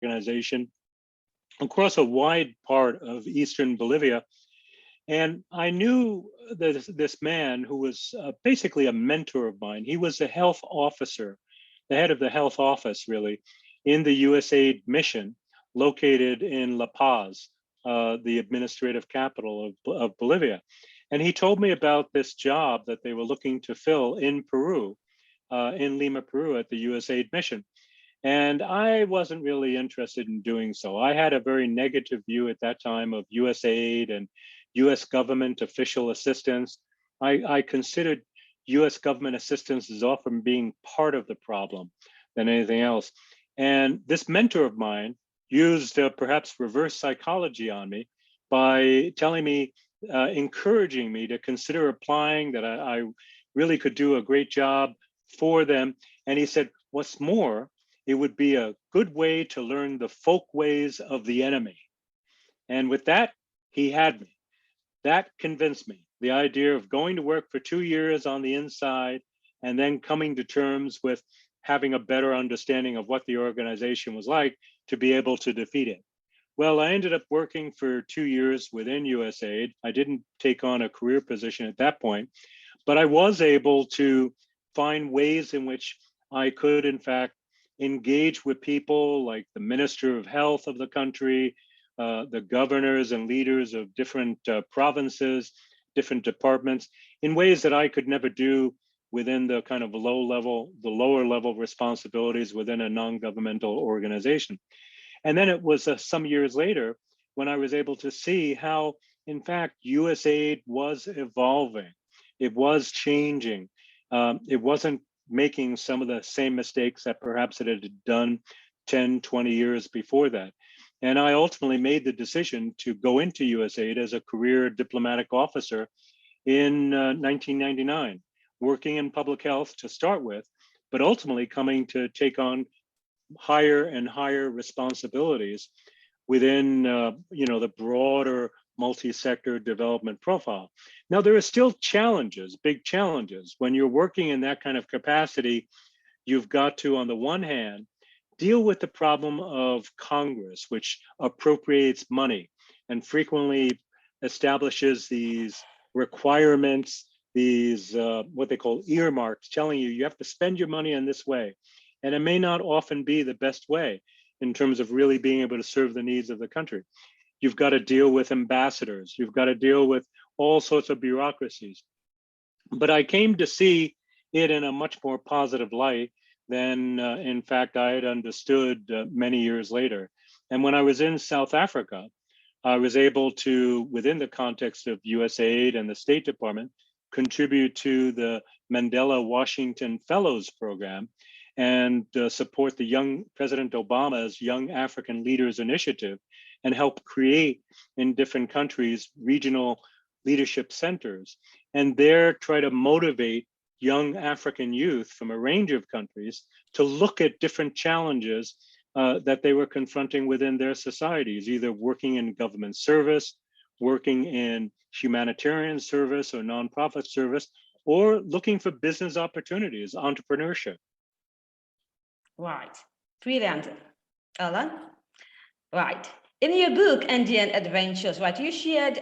organization across a wide part of eastern Bolivia. And I knew this man who was basically a mentor of mine. He was the health officer, the head of the health office, really, in the USAID mission located in La Paz, the administrative capital of Bolivia. And he told me about this job that they were looking to fill in Peru, in Lima, Peru, at the USAID mission. And I wasn't really interested in doing so. I had a very negative view at that time of USAID and US government official assistance. I considered US government assistance as often being part of the problem than anything else. And this mentor of mine used perhaps reverse psychology on me by telling me, encouraging me to consider applying, that I really could do a great job for them. And he said, what's more, it would be a good way to learn the folk ways of the enemy. And with that, he had me. That convinced me. The idea of going to work for 2 years on the inside and then coming to terms with having a better understanding of what the organization was like to be able to defeat it. Well, I ended up working for 2 years within USAID. I didn't take on a career position at that point, but I was able to find ways in which I could, in fact, engage with people like the Minister of Health of the country, the governors and leaders of different provinces, different departments, in ways that I could never do within the kind of lower level responsibilities within a non-governmental organization. And then it was some years later when I was able to see how, in fact, USAID was evolving. It was changing. It wasn't making some of the same mistakes that perhaps it had done 10, 20 years before that. And I ultimately made the decision to go into USAID as a career diplomatic officer in 1999, working in public health to start with, but ultimately coming to take on higher and higher responsibilities within the broader multi-sector development profile. Now, there are still challenges, big challenges. When you're working in that kind of capacity, you've got to, on the one hand, deal with the problem of Congress, which appropriates money and frequently establishes these requirements, these what they call earmarks, telling you have to spend your money in this way. And it may not often be the best way in terms of really being able to serve the needs of the country. You've got to deal with ambassadors. You've got to deal with all sorts of bureaucracies. But I came to see it in a much more positive light than, in fact, I had understood many years later. And when I was in South Africa, I was able to, within the context of USAID and the State Department, contribute to the Mandela Washington Fellows Program and support the young President Obama's Young African Leaders Initiative and help create in different countries regional leadership centers, and there try to motivate young African youth from a range of countries to look at different challenges that they were confronting within their societies, either working in government service, working in humanitarian service or nonprofit service, or looking for business opportunities, entrepreneurship. Right. Brilliant. Allan? Right. In your book, Indian Adventures, right, you shared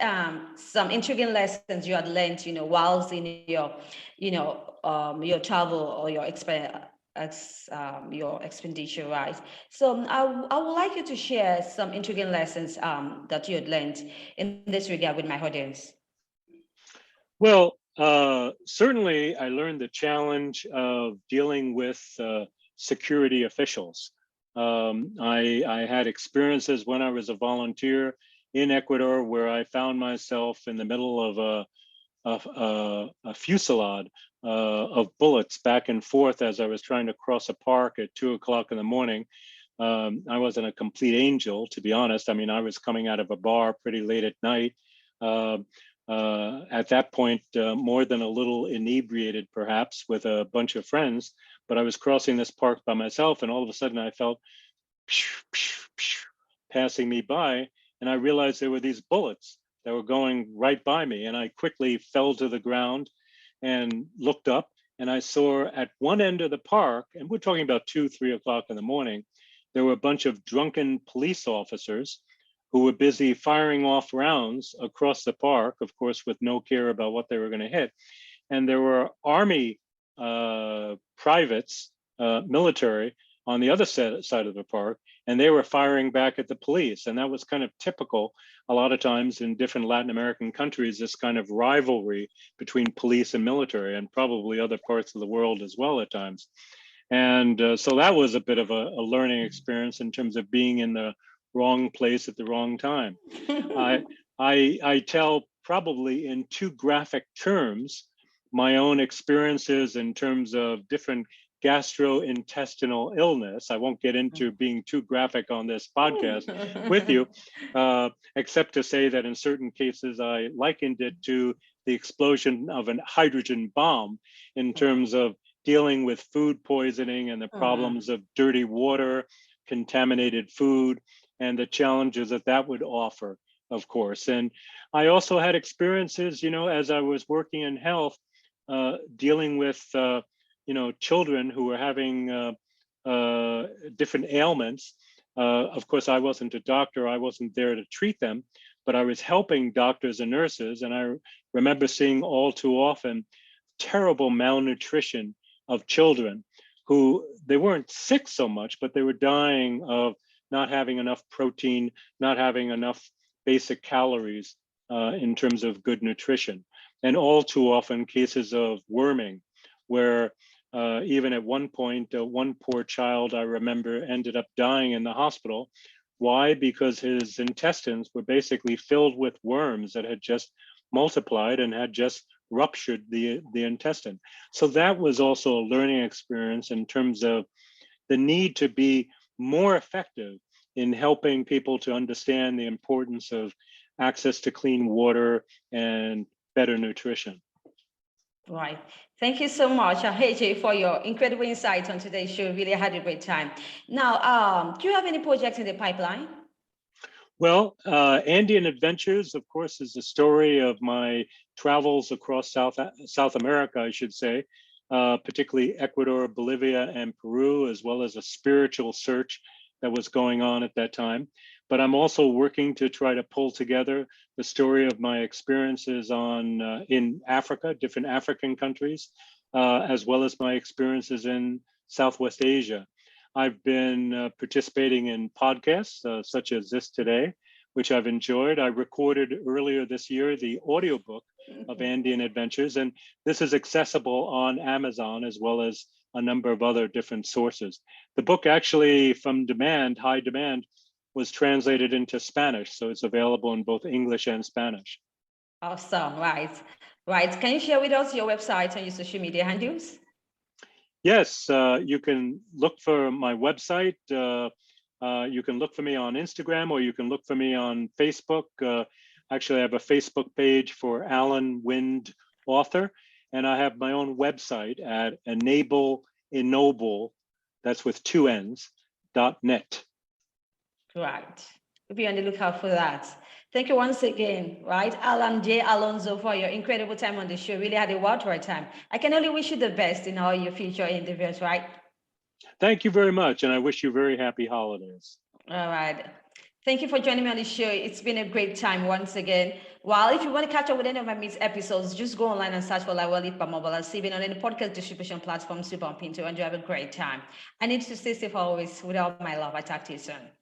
some intriguing lessons you had learned, whilst in your, your travel or your expenditure, right? So I would like you to share some intriguing lessons that you had learned in this regard with my audience. Well, certainly I learned the challenge of dealing with security officials. I had experiences when I was a volunteer in Ecuador where I found myself in the middle of a fusillade of bullets back and forth as I was trying to cross a park at 2 o'clock in the morning. I wasn't a complete angel, to be honest. I mean, I was coming out of a bar pretty late at night. At that point, more than a little inebriated, perhaps, with a bunch of friends. But I was crossing this park by myself, and all of a sudden I felt passing me by, and I realized there were these bullets that were going right by me. And I quickly fell to the ground and looked up, and I saw at one end of the park, and we're talking about 2, 3 o'clock in the morning, there were a bunch of drunken police officers who were busy firing off rounds across the park, of course, with no care about what they were going to hit. And there were Army privates, military, on the other side of the park, and they were firing back at the police. And that was kind of typical a lot of times in different Latin American countries, this kind of rivalry between police and military, and probably other parts of the world as well at times. And so that was a bit of a learning experience in terms of being in the wrong place at the wrong time. I tell probably in too graphic terms my own experiences in terms of different gastrointestinal illness. I won't get into being too graphic on this podcast with you, except to say that in certain cases I likened it to the explosion of a hydrogen bomb in terms of dealing with food poisoning and the problems of dirty water, contaminated food, and the challenges that that would offer, of course. And I also had experiences, as I was working in health, dealing with children who were having different ailments. Of course, I wasn't a doctor. I wasn't there to treat them, but I was helping doctors and nurses. And I remember seeing all too often terrible malnutrition of children who they weren't sick so much, but they were dying of not having enough protein, not having enough basic calories in terms of good nutrition. And all too often cases of worming, where even at one point, one poor child I remember ended up dying in the hospital. Why? Because his intestines were basically filled with worms that had just multiplied and had just ruptured the intestine. So that was also a learning experience in terms of the need to be more effective in helping people to understand the importance of access to clean water and better nutrition. Right. Thank you so much, AJ, for your incredible insight on today's show. Really had a great time. Now, do you have any projects in the pipeline? Well, Andean Adventures, of course, is the story of my travels across South America, I should say, particularly Ecuador, Bolivia, and Peru, as well as a spiritual search that was going on at that time. But I'm also working to try to pull together the story of my experiences in Africa, different African countries, as well as my experiences in Southwest Asia. I've been participating in podcasts such as this today, which I've enjoyed. I recorded earlier this year the audiobook of Andean Adventures, and this is accessible on Amazon as well as a number of other different sources. The book actually, from high demand, was translated into Spanish, so it's available in both English and Spanish. Awesome, right. Can you share with us your website and your social media handles? Yes, you can look for my website. You can look for me on Instagram, or you can look for me on Facebook. Actually, I have a Facebook page for Allan Wind Author, and I have my own website at enable, that's with 2 N's, .net. Right. We'll be on the lookout for that. Thank you once again, right? Allan J. Alonzo, for your incredible time on the show. Really had a worthwhile time. I can only wish you the best in all your future endeavors, right? Thank you very much, and I wish you very happy holidays. All right. Thank you for joining me on the show. It's been a great time once again. Well, if you want to catch up with any of my episodes, just go online and search for Omobola Stephen on any podcast distribution platform, super on Pinto, and you have a great time. I need to stay safe always. With all my love, I talk to you soon.